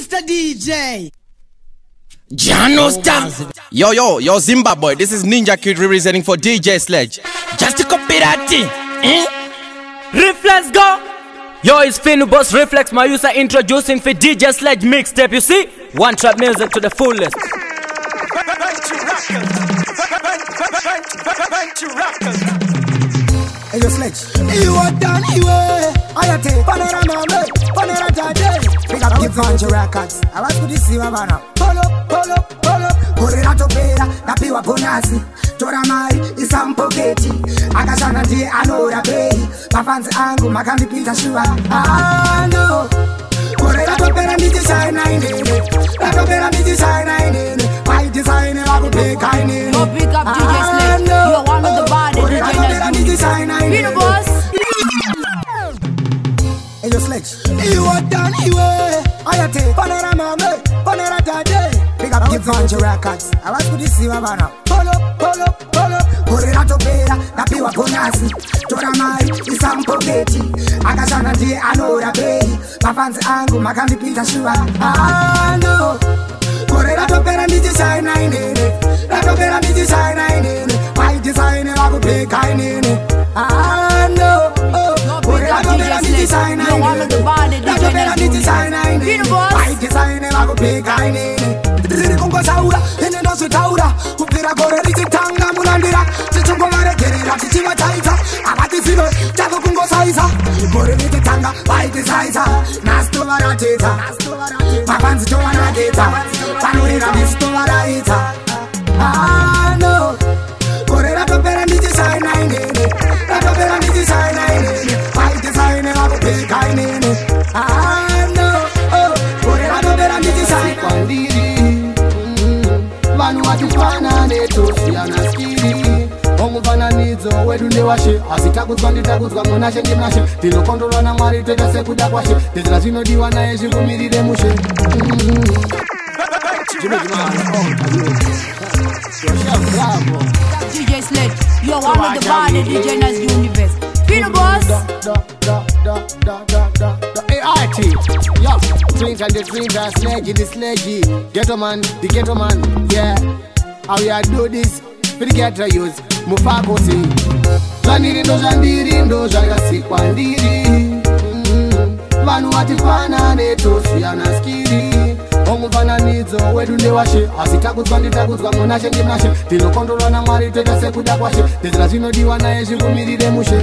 Mr. DJ. Jano Stan. Yo, Zimbabwe. This is Ninja Kid representing for DJ Sledge. Just to copy that thing. Reflex go. Yo, it's Finubos Reflex, my user introducing for DJ Sledge mixtape. You see? One trap music to the fullest. Hey, yo, Sledge. You are done, you are. I take Panorama, Panorama, pick up the Funky Records. I was good to see you, man. Polo. Correra topera, na piwa bonasi. Tora mai, isampoketi. Akashana die anora pei. Mafanzi angu, makambi pita shua. Ah, no. Correra topera, miji shine inene. Topera, miji shine inene. Why design it, I will pay kindly. Go pick up DJ Sledge. You're one of the body. Be the boss. Hey, yo, Sledge. You are done, you are. I take Panorama, Panorama, pick up the Funky Records. I was good to see you, man. Polo. Correra topera, na piwa bonasi. Tora mai, isampoketi. Akashana die anora pei. Mafanzi angu, makambi pita shua. Ah, no. Correra topera, miji shine inene. Topera, miji shine inene. Why design it, I will pay kindly. Ah, no. Correra topera, miji shine inene. Topera, miji shine inene. Why design it, I will pay kindly. Kungo saura, ene no sutaura. Kupira gore tanga munandira. Chichungo maregerera, chichima taita. Abati filo, chago kungo saisa. Gore tanga, white saisa. Nasto varateta. Papanzi to vanageta. Panorira misto varaita. Ah, no. Correra topera miji shine inene. Topera miji shine inene. White sign it, I will pay kindly. Ah, no. Correra topera miji shine inene. Vanu watufana netosi anaskiri omufananidzo wedu ndewashe asitakudzwa nditakudzwa monashe ndimnashe tinokondolwa naMwari toita sekuda kwashe tezera zvinodiwa naye zvikumirire mushe DJ Sledge, you're one of the body DJ Nas Universe. Be the boss. ART, yo, twins and the twins are Sledgy, the Sledgy. Ghetto man, the ghetto man, yeah. How we are do this, for the ghetto use, Mufako sing. Zandiri ndo zagasikwa ndiri. Vanu watifana netosi anaskiri. Omufananidzo wedu ndewashe asitakudzwa nditakudzwa monashe ndimnashe tinokondolwa naMwari toita sekuda kwashe tezera zvinodiwa naye zvikumirire mushe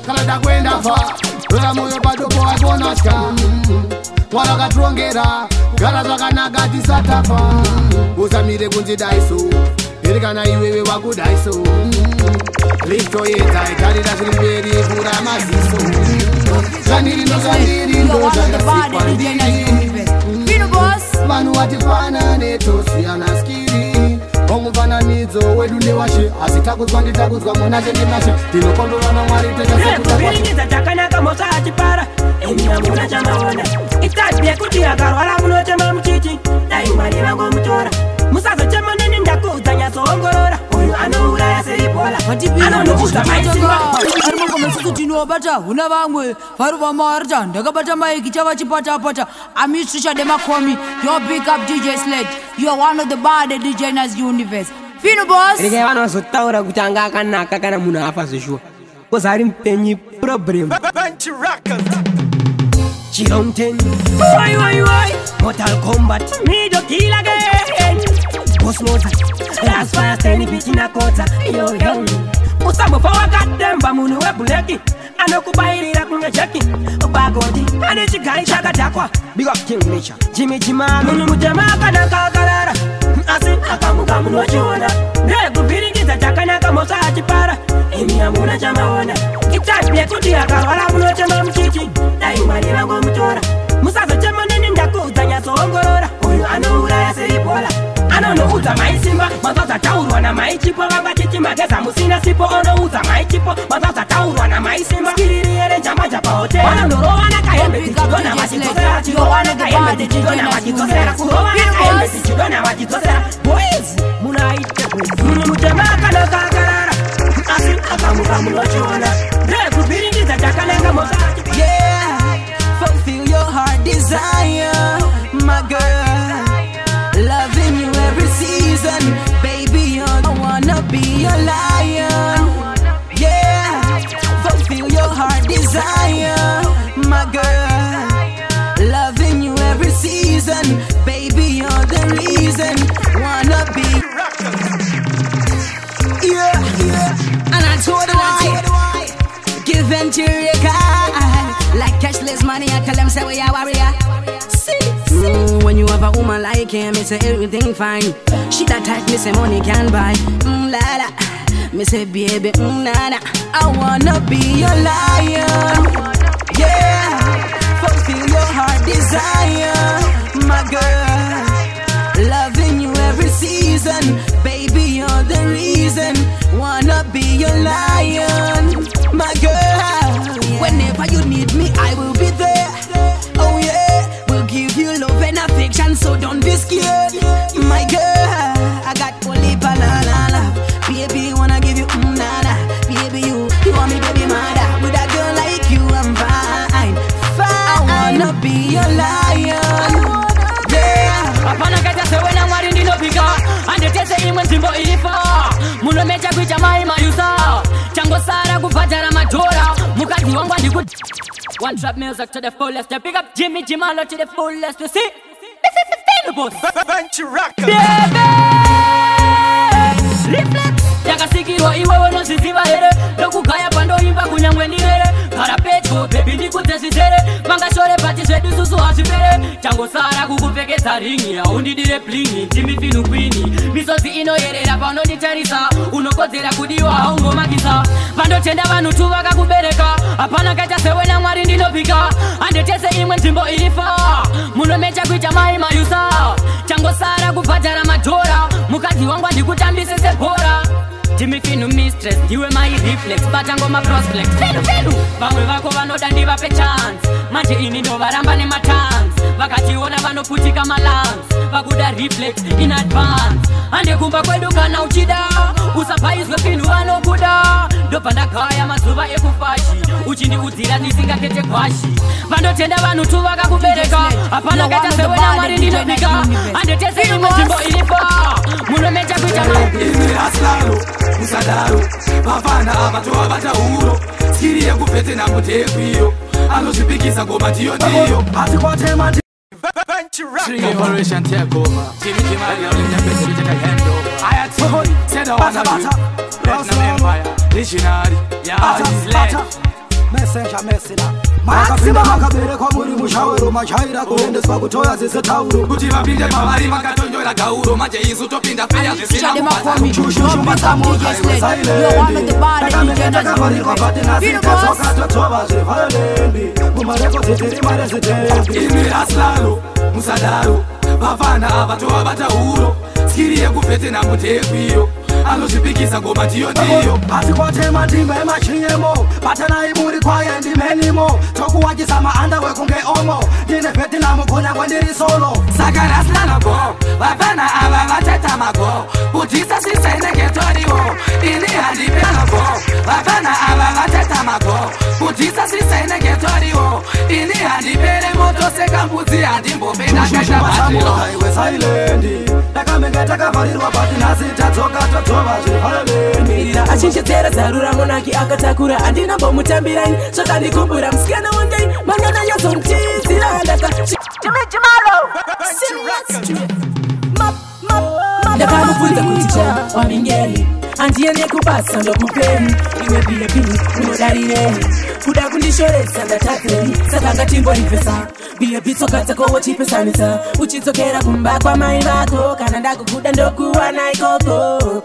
kana takuenda fa rora moyo padopo wakonasha Mwari akatirongera gara zvakanaka tisatafa usamire kunzi daiso iri kana iwewe wakudaiso lifto yedza itarira zviri mberi kura maziso zvaniri ndo zvakasikwa ndiri vanhu vatifana netosi anaskiri omufananidzo wedu ndewashe asitakudzwa nditakudzwa monashe ndimnashe tinokondolwa naMwari toitakuviringidza takanaka mosa achipara imira muna chamaona itabye kuti akarwara munochema muchiti dai Mwari vangomutora musazochema neni ndakuudza nyatsoongorora uyu anouraya seibola anonokuudza maisimba arimangomesusu tinobata huna vamwe vari vamarita ndakabata maiki chava chipatapata amishisha demakomi yo pick up DJ Sledge. You're one of the body DJ Nas Universe. Fino boss. Rege vanozotaura kuti anga akanaka kana munhu afa zveshuwa kozi ari mupenyu problem Chironten wai Mortal Kombat Middle Kill again Boss Moza Last Fire Steny Pichina Kota Yo Usamufa wakatemba munhu webuleki anokubairira kunge jeki bagodi ane chigari chakatakwa big up King Nature Jimmy Jima munhu mutema akanaka akarara asi akamuka munhu wachiona ndekuviringidza chakanaka mosa achipara imi hamuna chamaona itabye kuti akarwara munochema muchiti dai Mwari vangomutora musazochema neni ndakuudza nyatsoongorora uyu anouraya seibola anonoudza maisimba mazazataurwa namaichipo vangachiti mageza musina sipo onoudza maichipo mazazataurwa namaisimba skiriri ere njamaja pahotera vanondorovana kahembe tichidona vachidzosera chirowana kahembe tichidona vachidzosera kurovana kahembe tichidona vachidzosera boys munaite munhu mutema akanaka akarara asi akamuka munochiona ndekuviringidza chakanaka mosa fulfill your heart desire money, I tell them say we are warrior. When you have a woman like him, me say everything fine. She that type, me say money can buy. La la, me say baby, na na. I wanna be your lion, yeah. Fulfill your heart desire, my girl. Loving you every season, baby, you're the reason. Wanna be your lion, my girl. Whenever you need me, I will be there. Oh yeah, we'll give you love and affection, so don't be scared, my girl. I got only banana, baby, wanna give you nana. Baby, you want me, baby, mother. With a girl like you, I'm fine, fine. I wanna be your lion. Apana kaja se wena mwari ndino pika ande tese imwe nzimbo ilifa muno mecha kuicha mai mayusa chango sara kupatara madora mukazi wangu andiku one trap music to the fullest. I pick up Jimmy Jimalo to the fullest. You see, this is the thing, boss. Baby, reflex. Yakasikiro iwe wono sisiva here. Loku kaya pando imba kunyangwe ni here. Karapecho baby ni kutesisere. Manga shore pati shedu susu hasipere. Chango sara kukupeke taringi. Undi dire plingi, Jimmy finu queeni. Misosi ino yere la pano ni terisa. Unokozera kudiwa haungo makisa. Pando chenda vanu tuwaka kubereka. Apana kaja sewe na mwari ndino pika ande tese imwe nzimbo ilifa muno mecha kuicha mai mayusa chango sara kupatara madora mukazi wangu andikutambise sepora Jimmy finu mistress ndiwe mai reflex batango ma prospect fenu vamwe vako vanoda ndivape chance manje ini ndo varamba ne matans vakachiona vanoputika malans vakuda reflex in advance ande kumba kwedu kana uchida usapaizwe finu vanokuda ndopanda kaya mazuva ekufashi uchindi udzira nisingakete kwashi vandotenda vanhu tu vakakubereka hapana kaita sewe na mwari ndinobika andetese imwe nzimbo ilipa munomecha kuita imi aslaro musadaro vafana avatova vatauro skiri yekupete namutekwiyo anozvipikisa ngoma ndiyo ndiyo atikwatema Operation take over. Jimmy Kimali on the best we take a hand over. I had to set out on a Vietnam Empire. Visionary, yeah, this led. Messenger messenger. Makapinda makabere kwa muri mushawero machaira kuendeswa kutoya zise tauro. Kuti vapinde pavari makatonjora gauro manje isu topinda feya zisina kupata. You're one of the bad imi aslaro musadaro vafana avatova vatauro skiri yekupete namutekwiyo anozvipikisa ngoma ndiyo ndiyo atikwatema ndime machinyemo patanai muri kwaye ndimenimo tokuwachisa maanda wekunge omo ndine Vietnam kunyangwe ndiri solo saka raslana go vafana ava vateta mago kutisa sisenegetoriwo ini handipena go vafana ava vateta mago kutisa sisenegetoriwo ini handipere moto sekambudzi handimbopenda kaita batilo highway silent takamengeta kavarirwa bati nasi tadzoka totova zvepaleni achinchedzera zarura monaki akatakura andina mbomutambirani zvakandikumbura musikana wandei mangana yazomtizira ndaka ndakamubvunza kuti cha wamingeri andiende kubasa ndokuperi imwe bilebili unodarirei kuda kundishoresa ndatadzei saka ngatimbonivesa bilebitsoka dzako wochipesanisa uchidzokera kumba kwamai vako kana ndakukuda ndokuwana ikoko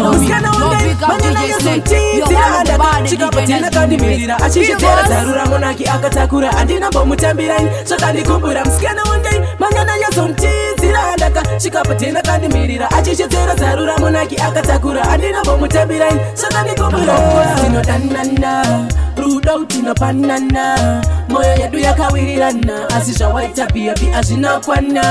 musikana wandei mangana yazomtizira ndaka chikapatena kandimirira achinchedzera zarura monaki akatakura andina mbomutambirani zvakandikumbura musikana wandei mangana yazomtizira ndaka chikapatena kandimirira achinchedzera zarura monaki akatakura andina mbomutambirani zvakandikumbura tinodanana rudo tinopanana moyo yedu yakawirirana asi zvawaita biabi hazvinakwana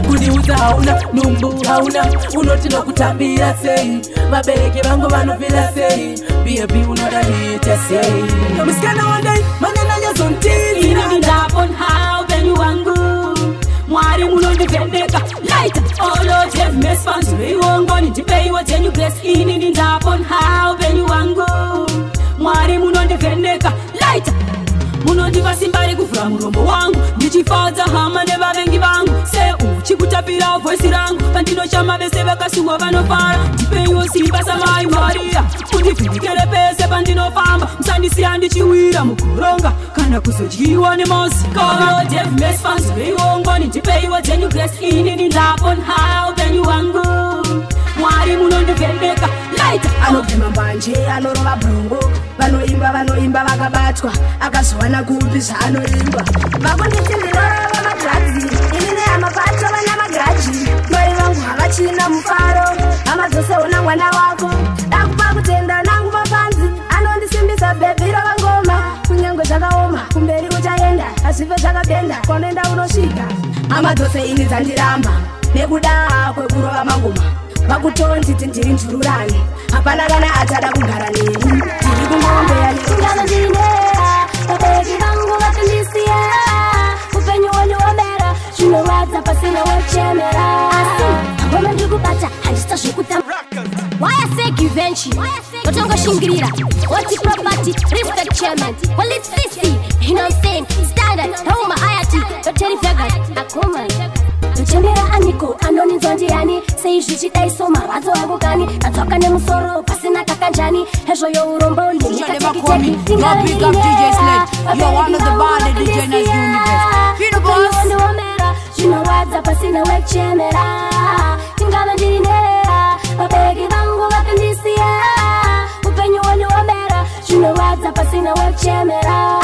kundiudza hauna numbu hauna unoti nokutambira sei vabereki vangu vanofira sei biabi unoda niite sei musikana wandei mangana yazomtiziraapon wangu mwari munondivhendeka laita olojevmesfans veiwongoni ndipeiwo tenyu bless ini ndindapon upenyu wangu mwari munondivhendeka laita munondiva simba rekuvhura muromo wangu ndichifadza hama nevavengi vangu seu chikuta ndikafira voisi rangu pandinoshama vese vakasungwa vanofara ndipeiwo simba samai Maria kundivhirikere pese pandinofamba musandisiya ndichiwira mugoronga kana kuzodyiwa nemosi koro Dave Mess fans veingongoni ndipeiwo dzenyu grace inini ndapon high upenyu wangu Mwari munondivhendeka laita anobhema mbanje anorova bhongo vanoimba vakabatwa akazowana kupi zvaanoimba vakonditindinova magadzi inini hamabatwa vana magadzi mai vangu havachina mufaro hama dzose una mwana wako dakupa kutenda nangu mapanzi anondisimbisa bhebhi ravangoma kunyange zvakaoma kumberi uchaenda azvive zvakabenda kwanoenda unosvika hama dzose ini dzandiramba nekuda kwekurova mangoma vakutonzi tindiri njururani hapana kana achada kugara neni tiri kungombeya neunganozinea vabereki vangu vatindisiya upenyu wenyu wamera zvinowadza pasina wechemera asi ngoma ndiri kubata handisita zvekutamba waya segivenchi otongoshingirira wati property respect chairman police cc innocent standard homa ayati doteri vegas akoma Uchembera aniko, anoni nzondiani Sei zvichidaiso marwadzo angu kani Nadzoka nemusoro, pasina kakanjani Hezvo yo uromboni, nikateki-teki Yo big up DJ Sledge You're one of the bad DJs universe Feel the boss Zvinowadza pasina wekuchemera Tingava ndinera Vabereki vangu vakandisiya Upenyu wenyu wamera Zvinowadza pasina wekuchemera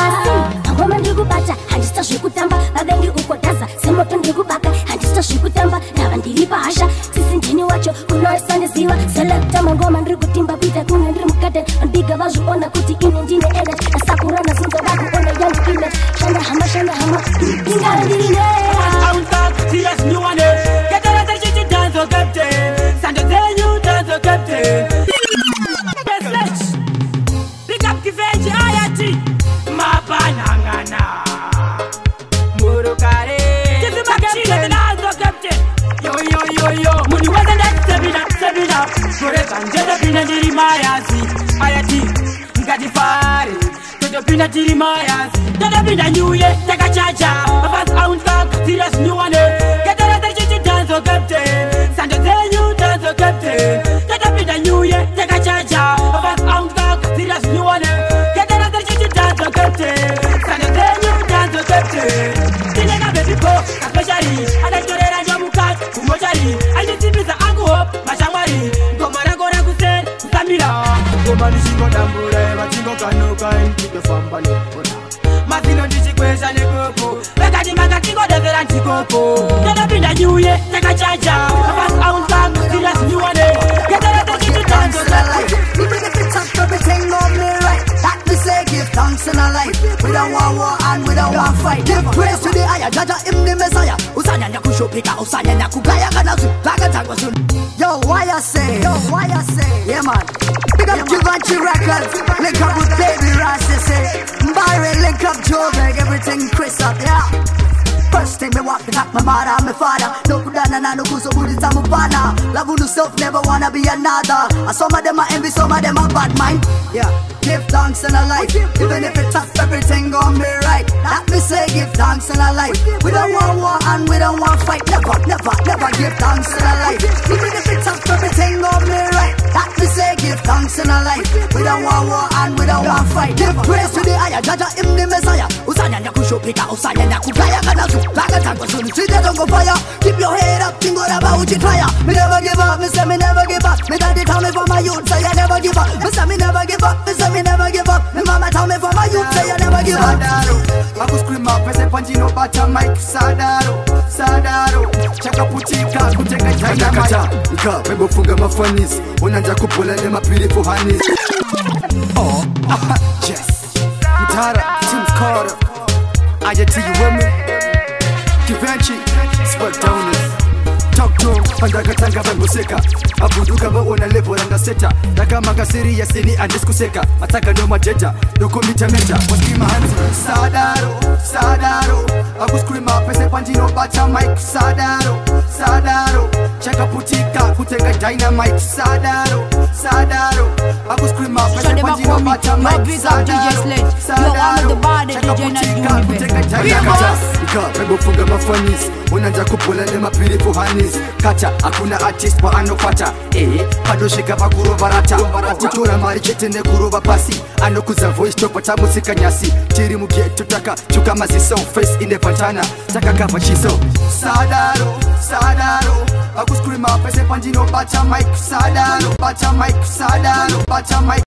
Ngoma ndiri kubata, handisita zvekutamba Vavengi ukodaza, semoto ndiri kubaka Handisita zvekutamba, ndava ndiri pahasha Sisi ndini wacho, kunoisa ndiziva Selecta mangoma ndiri kutimba kuita kuna ndiri mukate Vandiga vazviona kuti ine ndine energy Nasakura nazunza vakuona yangu image Shanda hama Tingava ndiri nera Serious new one Get out of the dance or captain Sand you dance or captain Yes, let's Pick up the veggie ayati Mapanangana Murukare Just the captain dance or captain Yo Muni wasn't that stepping up Forever Jada Pina Jiri Mayasi Ayati Ngadifari Jada Pina Jiri Mayasi Jada Pina New Year Take a cha-cha Papa's own talk Serious new one Get out of the dance or captain Sanda you dance or captain Jada Pina New Year Take a cha-cha Papa's own talk Serious new one Get out of the dance or captain Sanda you dance or captain Tinega baby go Especially Adaktorera Jamukat Kumochari Ajitimisa Angu Hop Mashamari Gomara Gora Kusen Kusamira Gomani Shingo Dambure Machingo Kanuka Nkite Fambani Masino Nishikwesha Nekopo Vekati Makakingo Devera Nchikopo Jada Pinda New Year Take a cha-cha Papa's own talk Serious new one Get out of the dance or captain Even if it's up, everything on me right. That we say, give thanks in our life. We don't want war and we don't want fight. Give praise to the higher, Jaja in the Messiah. Usanya nyakusho pika, usanya nyakugaya kanazu, baga tagwasun. Yo, why I say? Yeah, man. Big up Givenchy Records. Link up with Baby Rasta, say. Byron, link up Joburg, everything Chris up, yeah. First thing me walk the top, my mother and my father. No kudana na no kuso budi tamupana. Love yourself, never wanna be another. Some of them are envy, some of them are bad mind. Yeah, give thanks in our life. Even if it's tough, everything gon' be right. That me say, give thanks in our life. We don't want war and we don't want fight. Never give thanks in our life. Even if it's tough, everything gon' be right. That me say, give thanks in our life. We don't want war and we don't want fight. Give praise to the higher, Jaja in the Messiah. Usanya nyakusho pika, usanya nyakugaya kanazu. Like a tank was soon, see that on go fire. Keep your head up, think what about you try. Me never give up, me say me never give up. Me daddy tell me for my youth, say I never give up. Me say me never give up, me say me never give up. Me mama tell me for my youth, say I never give up. I go scream up, pese panjino bata mic. Sadaro Chaka putika, kuteka jana kata Ika, pebo funga mafanis Unanja kupula ne mapili fuhanis Oh, yes Mtara, Tim's Carter Aja to you women Givenchy, sweat downers Talk to him, pandakatanga bambuseka Abuduka maona level anda seta Taka makasiri ya sini andiskuseka Ataka no majeta, doko mita Waskima hands, Sadaro Aku scream up, pese panjino bata mic Sadaro Chaka putika, kuteka dynamite Sadaro Aku scream up, pese panjino bata mic Sadaro You're one of the bad DJs universe Weka pebo funga mafanis Unanja kupula ne mapiri fuhanis Kacha hakuna artist pa anopata Pado shika pa kuroba rata Kutura mari kitene kuroba pasi Ano kuza voice chopata musika nyasi Chiri mugeto taka chuka maziso Face in the pantana taka kapa chiso Sadaro, sadaro Akuskuri mapese panjino bacha mic Sadaro, bacha mic, sadaro, bacha mic